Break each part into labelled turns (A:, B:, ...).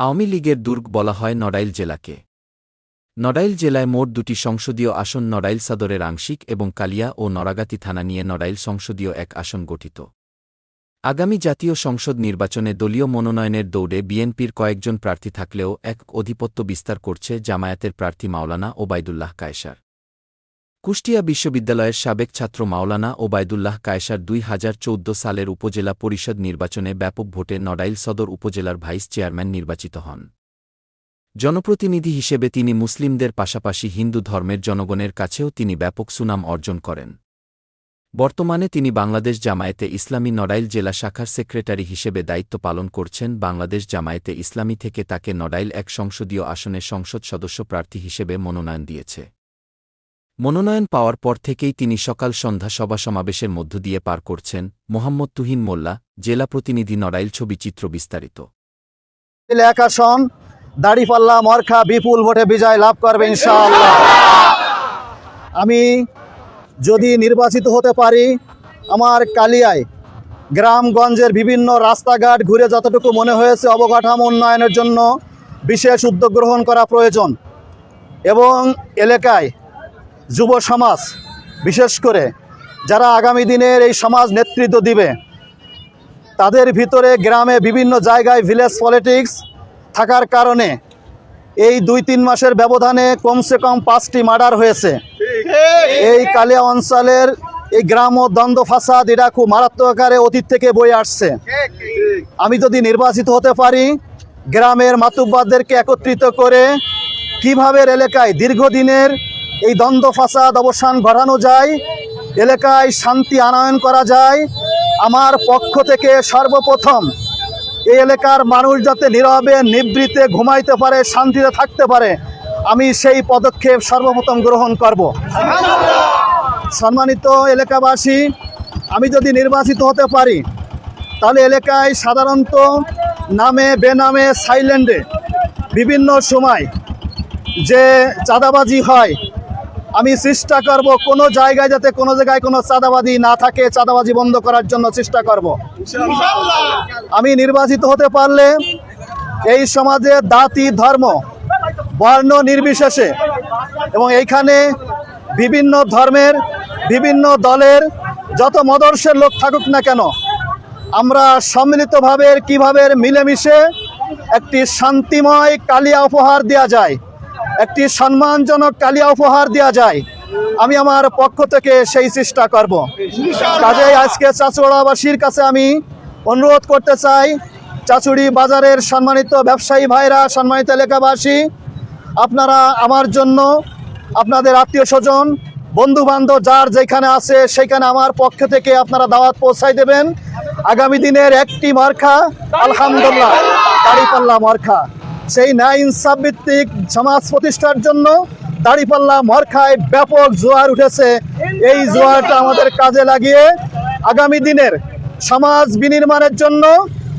A: আওয়ামী লীগের দুর্গ বলা হয় নড়াইল জেলাকে। নড়াইল জেলায় মোট ২টি সংসদীয় আসন নড়াইল সদরের আংশিক এবং কালিয়া ও নড়াগাতি থানা নিয়ে নড়াইল সংসদীয় এক আসন গঠিত। আগামী জাতীয় সংসদ নির্বাচনে দলীয় মনোনয়নের দৌড়ে বিএনপির কয়েকজন প্রার্থী থাকলেও এক আধিপত্য বিস্তার করছে জামায়াতের প্রার্থী মাওলানা ওবায়দুল্লাহ কায়সার। কুষ্টিয়া বিশ্ববিদ্যালয়ের সাবেক ছাত্র মাওলানা ওবায়দুল্লাহ কায়সার ২০১৪ সালের উপজেলা পরিষদ নির্বাচনে ব্যাপক ভোটে নড়াইল সদর উপজেলার ভাইস চেয়ারম্যান নির্বাচিত হন। জনপ্রতিনিধি হিসেবে তিনি মুসলিমদের পাশাপাশি হিন্দু ধর্মের জনগণের কাছেও তিনি ব্যাপক সুনাম অর্জন করেন। বর্তমানে তিনি বাংলাদেশ জামায়াতে ইসলামী নড়াইল জেলা শাখার সেক্রেটারি হিসেবে দায়িত্ব পালন করছেন। বাংলাদেশ জামায়াতে ইসলামী থেকে তাকে নড়াইল এক সংসদীয় আসনে সংসদ সদস্য প্রার্থী হিসেবে মনোনয়ন দিয়েছে। মনোনয়ন পাওয়ার পর থেকেই তিনি সকাল সন্ধ্যা সভা সমাবেশের মধ্য দিয়ে পার করছেন। মোহাম্মদ তুহিন মোল্লা, জেলা প্রতিনিধি, নড়াইল। ছবি চিত্র বিস্তারিত।
B: এক আসন দাড়িপাল্লা মরখা বিপুল ভোটে বিজয় লাভ করবে ইনশাআল্লাহ। আমি যদি নির্বাচিত হতে পারি, আমার কালিয়ায় গ্রামগঞ্জের বিভিন্ন রাস্তাঘাট ঘুরে যতটুকু মনে হয়েছে অবকাঠামো উন্নয়নের জন্য বিশেষ উদ্যোগ গ্রহণ করা প্রয়োজন এবং এলাকায় যুব সমাজ, বিশেষ করে যারা আগামী দিনের এই সমাজ নেতৃত্ব দিবে, তাদের ভিতরে গ্রামে বিভিন্ন জায়গায় ভিলেজ পলিটিক্স থাকার কারণে এই ২-৩ মাসের ব্যবধানে কমসে কম ৫টি মার্ডার হয়েছে। এই কালিয়া অঞ্চলের এই গ্রাম ও দ্বন্দ্ব ফাসাদ এটা খুব মারাত্মক আকারে অতীত থেকে বয়ে আসছে। আমি যদি নির্বাচিত হতে পারি, গ্রামের মাতুব্বারদেরকে একত্রিত করে কিভাবে এলাকায় দীর্ঘদিনের এই দ্বন্দ্ব ফাসাদ অবসান ঘটানো যায়, এলাকায় শান্তি আনয়ন করা যায়, আমার পক্ষ থেকে সর্বপ্রথম এই এলাকার মানুষ যাতে নীরবে নিবৃত্তে ঘুমাইতে পারে, শান্তিতে থাকতে পারে, আমি সেই পদক্ষেপ সর্বপ্রথম গ্রহণ করব। সম্মানিত এলাকাবাসী, আমি যদি নির্বাচিত হতে পারি, তাহলে এলাকায় সাধারণত নামে বেনামে সাইলেন্টে বিভিন্ন সময় যে চাঁদাবাজি হয়, আমি চেষ্টা করব কোনো জায়গায় যাতে কোনো জায়গায় কোনো চাঁদাবাজি না থাকে, চাঁদাবাজি বন্ধ করার জন্য চেষ্টা করব। আমি নির্বাচিত হতে পারলে এই সমাজে জাতি, ধর্ম, বর্ণ নির্বিশেষে এবং এইখানে বিভিন্ন ধর্মের, বিভিন্ন দলের যত মদর্শের লোক থাকুক না কেন, আমরা সম্মিলিতভাবে কিভাবে মিলেমিশে একটি শান্তিময় কালিয়া উপহার দেওয়া যায়, একটি সম্মানজনক কালিয়া উপহার দেওয়া যায়, আমি আমার পক্ষ থেকে সেই চেষ্টা করব। কাজেই আজকে চাচুড়াবাসীর কাছে আমি অনুরোধ করতে চাই, চাচুড়ি বাজারের সম্মানিত ব্যবসায়ী ভাইরা, সম্মানিত এলাকাবাসী, আপনারা আমার জন্য আপনাদের আত্মীয় স্বজন, বন্ধু বান্ধব যার যেখানে আছে সেইখানে আমার পক্ষ থেকে আপনারা দাওয়াত পৌঁছাই দেবেন। আগামী দিনের একটি মার্কা, আলহামদুলিল্লাহ, দাড়িপাল্লা মার্কা। সেই ন্যায় ইনসাফ ভিত্তিক সমাজ প্রতিষ্ঠার জন্য দাড়িপাল্লা মার্কায় ব্যাপক জোয়ার উঠেছে। এই জোয়ারটা আমাদের কাজে লাগিয়ে আগামী দিনের সমাজ বিনির্মাণের জন্য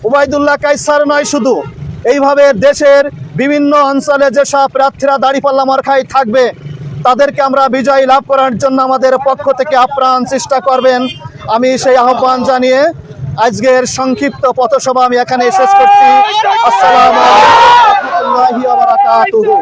B: ওবায়দুল্লাহ কায়সার নয়, শুধু এইভাবে দেশের বিভিন্ন অঞ্চলে যেসব প্রার্থীরা দাড়িপাল্লা মার্কায় থাকবে, তাদেরকে আমরা বিজয় লাভ করার জন্য আমাদের পক্ষ থেকে আপ্রাণ চেষ্টা করবেন। আমি সেই আহ্বান জানিয়ে আজকের সংক্ষিপ্ত পথসভা আমি এখানে শেষ করছি। আসসালামু আলাইকুম ওয়া রাহমাতুল্লাহি ওয়া বারাকাতুহু।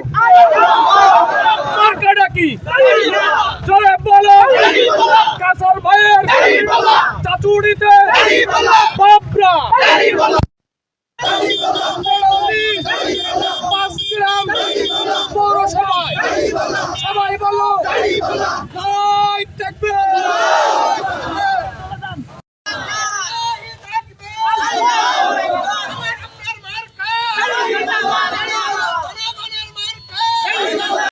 C: সবাই বলো